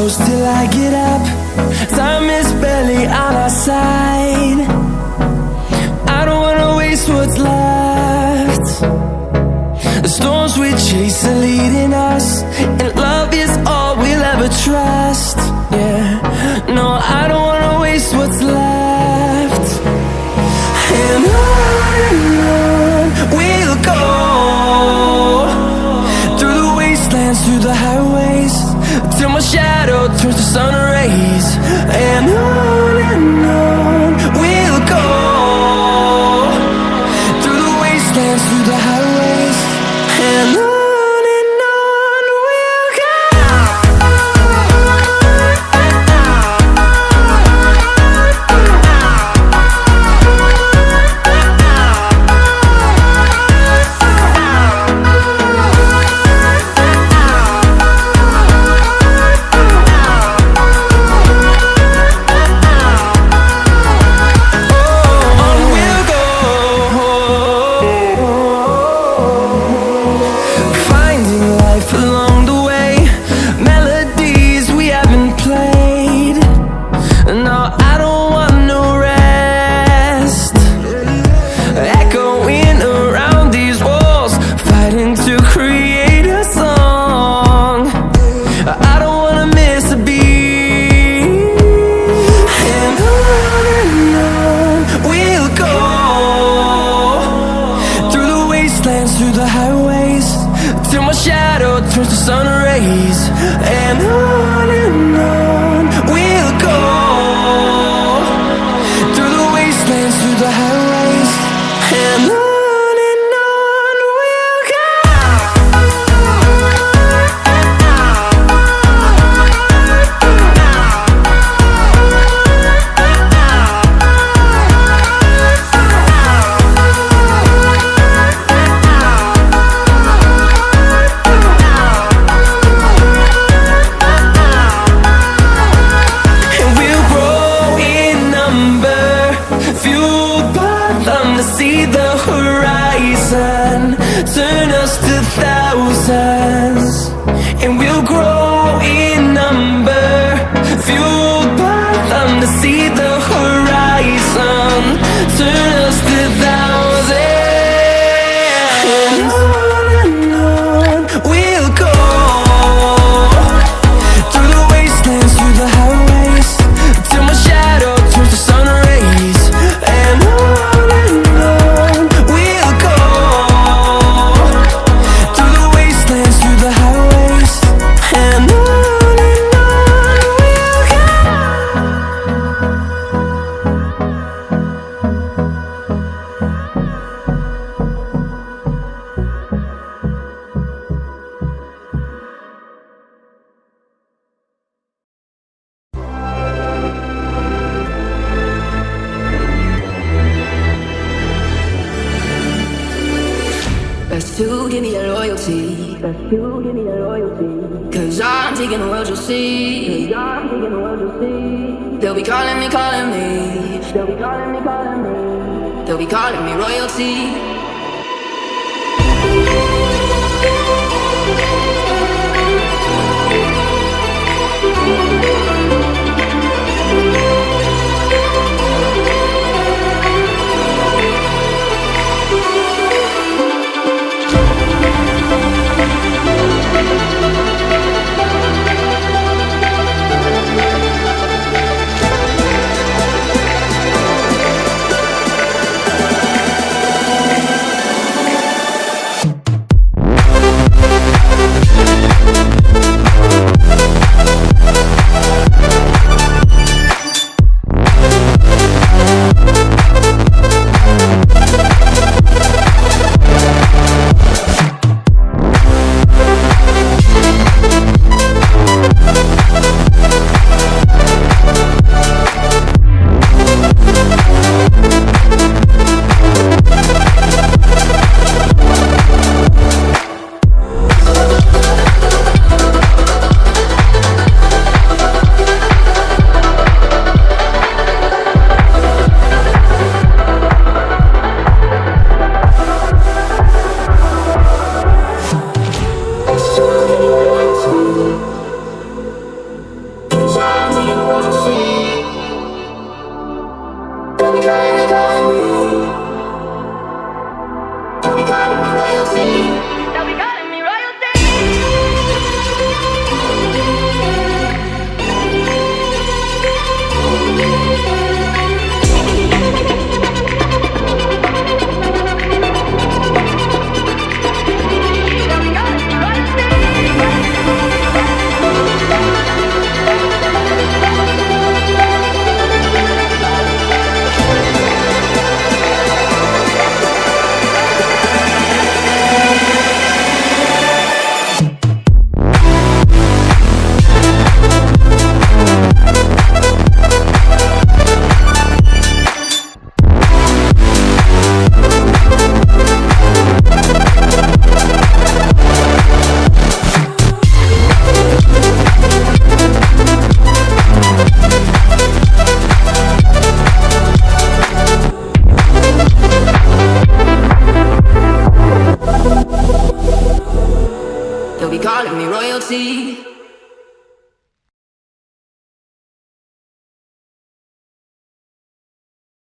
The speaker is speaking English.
close till I get up. Time is barely on our side. I don't wanna waste what's left. The storms we chase are leading us, and love is all we'll ever trust. Yeah, no, I don't wanna waste what's left. And on we'll go, through the wastelands, through the highways, till my shadow turns to sun rays. And on we'll go, through the wastelands, through the highways, and on we'll go. Through the highways, till my shadow turns to sun rays. And on we'll go, through the wastelands, through the highways, and on we'll go. See the horizon turn us to thousands, and we'll grow in number, fueled by them. To see the horizon turn us to thousands, and on we'll go, through the wastelands, through the highways, till my shadow turns to sun rays. And Best to give me that loyalty. Best to give me that loyalty. Cause I'm taking the world, you'll see. Cause I'm taking the world, you'll see. They'll be calling me, calling me. They'll be calling me, calling me. They'll be calling me royalty. They'll be calling me royalty.